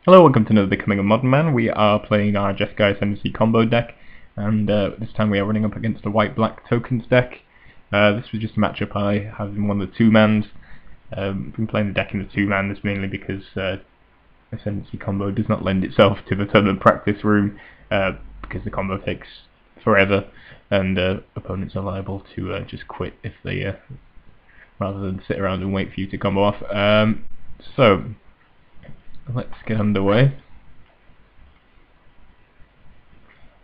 Hello, welcome to another Becoming a Modern Man. We are playing our Jeskai Ascendancy combo deck, and this time we are running up against a white-black tokens deck. This was just a matchup I have in one of the two-mans. I've been playing the deck in the two-man, this mainly because Ascendancy combo does not lend itself to the tournament practice room, because the combo takes forever, and opponents are liable to just quit if they, rather than sit around and wait for you to combo off. So, let's get underway.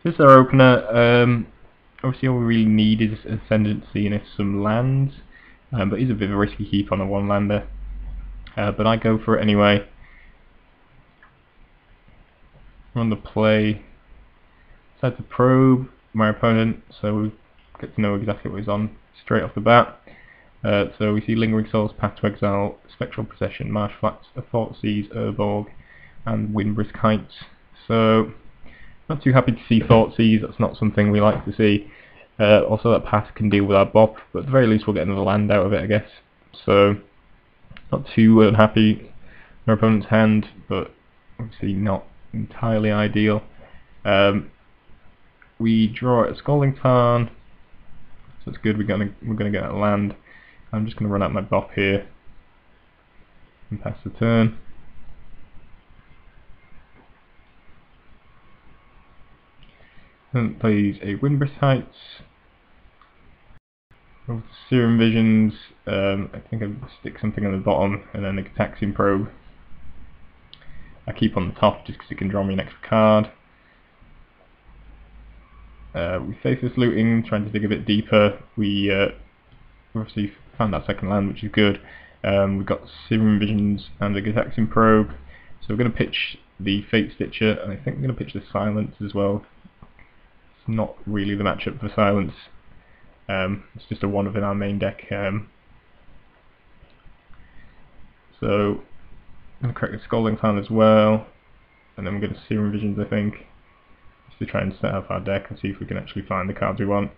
This is our opener. Obviously all we really need is Ascendancy and some lands, but it's a bit of a risky keep on a one-lander. But I go for it anyway. On the play, decide to probe my opponent, so we get to know exactly what he's on straight off the bat. So we see Lingering Souls, Path to Exile, Spectral Procession, Marsh Flats, A Thoughtseize, Urborg, and Windbrisk Heights. So, not too happy to see Thoughtseize, that's not something we like to see. Also that Path can deal with our bop, but at the very least we'll get another land out of it, I guess. So, not too unhappy in our opponent's hand, but obviously not entirely ideal. We draw a Scalding Tarn, so it's good, we're gonna get a land. I'm just going to run out my bop here and pass the turn. And plays a Windbrisk Heights. With Serum Visions, I think I'll stick something on the bottom and then a Taxing Probe. I keep on the top just because it can draw me an extra card. We Faithless Looting, trying to dig a bit deeper. We obviously found that second land, which is good. We've got Serum Visions and a Taxing Probe, so we're going to pitch the Fate Stitcher, and I think we're going to pitch the Silence as well. It's not really the matchup for Silence. It's just a one of in our main deck. So I'm going to correct the Scalding Tarn as well, and then we're going to Serum Visions, I think, just to try and set up our deck and see if we can actually find the cards we want.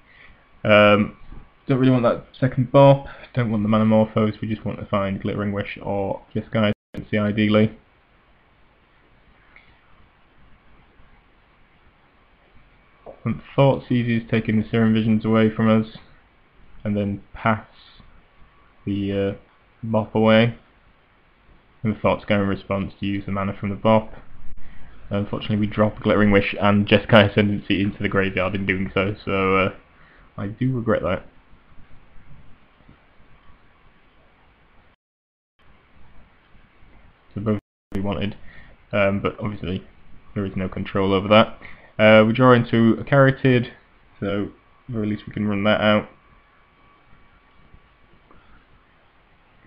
Don't really want that second bop, don't want the Manamorphose, we just want to find Glittering Wish or Jeskai Ascendancy ideally. And Thoughtseize is taking the Serum Visions away from us, and then pass the bop away. And the Thoughts go in response to use the mana from the bop. Unfortunately we drop Glittering Wish and Jeskai Ascendancy into the graveyard in doing so, so I do regret that. So both we wanted, but obviously there is no control over that. We draw into a Caryatid, so at the very least we can run that out.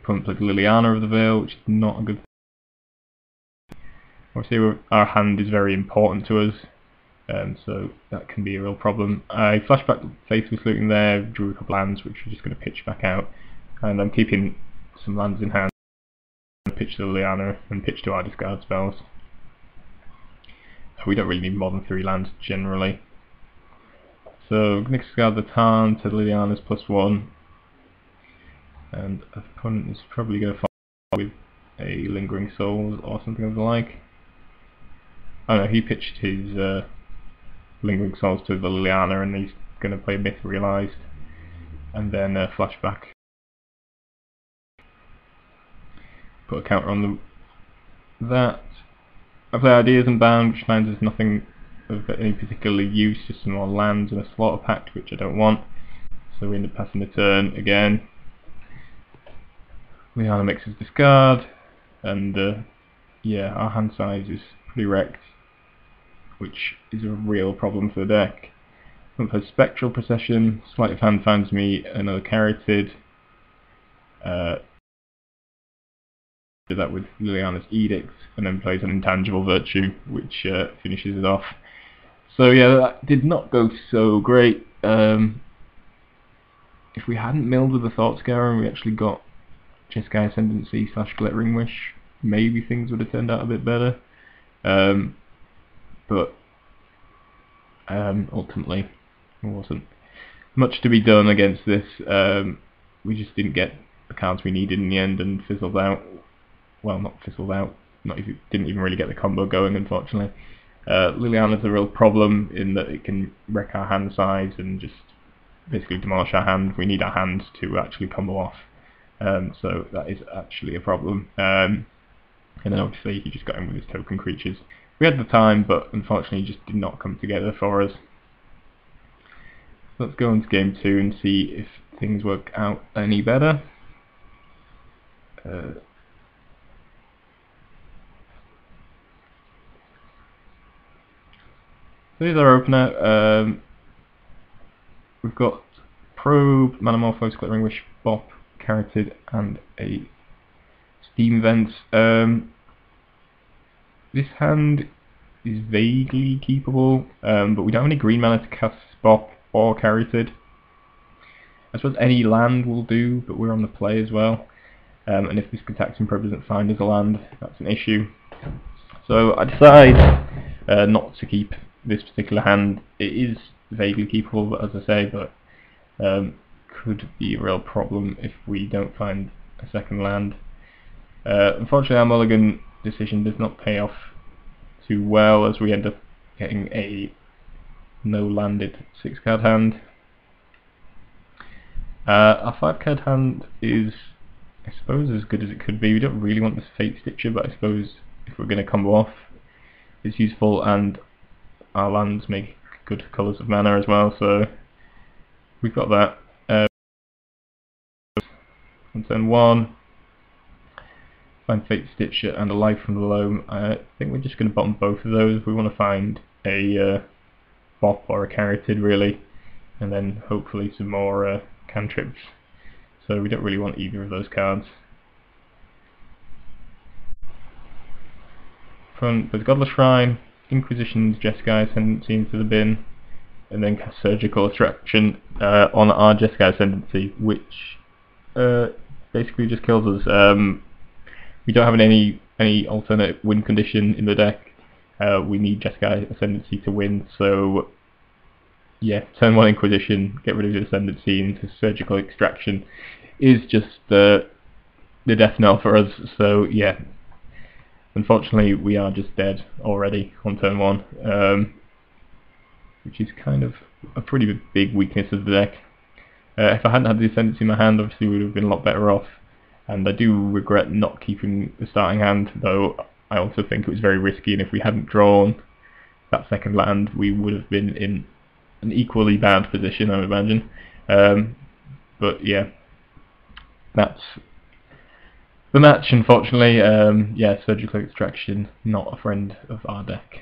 Opponent plays Liliana of the Veil, which is not a good thing. Obviously our hand is very important to us, so that can be a real problem. I flashback Faithless Looting there, drew a couple lands which we're just going to pitch back out, and I'm keeping some lands in hand. Pitch to Liliana and pitch to our discard spells. We don't really need more than 3 lands generally. So I'm going to discard the Tarn to Liliana's +1, and the opponent is probably going to follow with a Lingering Souls or something of the like. Oh no, he pitched his Lingering Souls to the Liliana, and he's going to play Myth Realized and then flashback. Put a counter on that. I play Ideas Unbound, which finds us nothing of any particular use, just some more lands and a Slaughter Pact, which I don't want. So we end up passing the turn again. Liana makes us discard, and yeah, our hand size is pretty wrecked, which is a real problem for the deck. We play Spectral Procession, Sleight of Hand finds me another Caryatid. Did that with Liliana's Edict, and then plays an Intangible Virtue, which finishes it off. So yeah, that did not go so great. If we hadn't milled with the Thought Scour and we actually got Jeskai Ascendancy / Glittering Wish, maybe things would have turned out a bit better. But ultimately, there wasn't much to be done against this. We just didn't get the cards we needed in the end and fizzled out. Well, not fizzled out, didn't even really get the combo going, unfortunately. Liliana's a real problem in that it can wreck our hand size and just basically demolish our hand. We need our hand to actually combo off, so that is actually a problem. And then obviously he just got in with his token creatures. We had the time, but unfortunately it just did not come together for us. Let's go into game 2 and see if things work out any better. So here's our opener. We've got Probe, Manamorphose, Glittering Wish, Bop, Carotid, and a Steam Vent. This hand is vaguely keepable, but we don't have any green mana to cast Bop or Carotid. I suppose any land will do, but we're on the play as well. And if this Gataxian Probe doesn't find us a land, that's an issue. So I decide not to keep this particular hand. It is vaguely keepable, but as I say, but could be a real problem if we don't find a second land. Unfortunately, our mulligan decision does not pay off too well, as we end up getting a no-landed 6-card hand. Our 5-card hand is, I suppose, as good as it could be. We don't really want this Fate Stitcher, but I suppose if we're going to combo off, it's useful, and our lands make good colours of mana as well, so we've got that. On turn 1, find Fate Stitcher and a Life from the Loam. I think we're just going to bottom both of those. We want to find a Bop or a Carotid, really, and then hopefully some more cantrips. So we don't really want either of those cards. Front with Godless Shrine, Inquisition's Jeskai Ascendancy into the bin, and then cast Surgical Extraction on our Jeskai Ascendancy, which basically just kills us. We don't have any alternate win condition in the deck. We need Jeskai Ascendancy to win, so yeah, turn 1 Inquisition, get rid of the Ascendancy into Surgical Extraction is just the death knell for us. So yeah, unfortunately we are just dead already on turn 1, which is kind of a pretty big weakness of the deck. If I hadn't had the Ascendancy in my hand, obviously we would have been a lot better off, and I do regret not keeping the starting hand, though I also think it was very risky, and if we hadn't drawn that second land we would have been in an equally bad position, I would imagine. But yeah, that's the match, unfortunately. Yeah, Surgical Extraction, not a friend of our deck.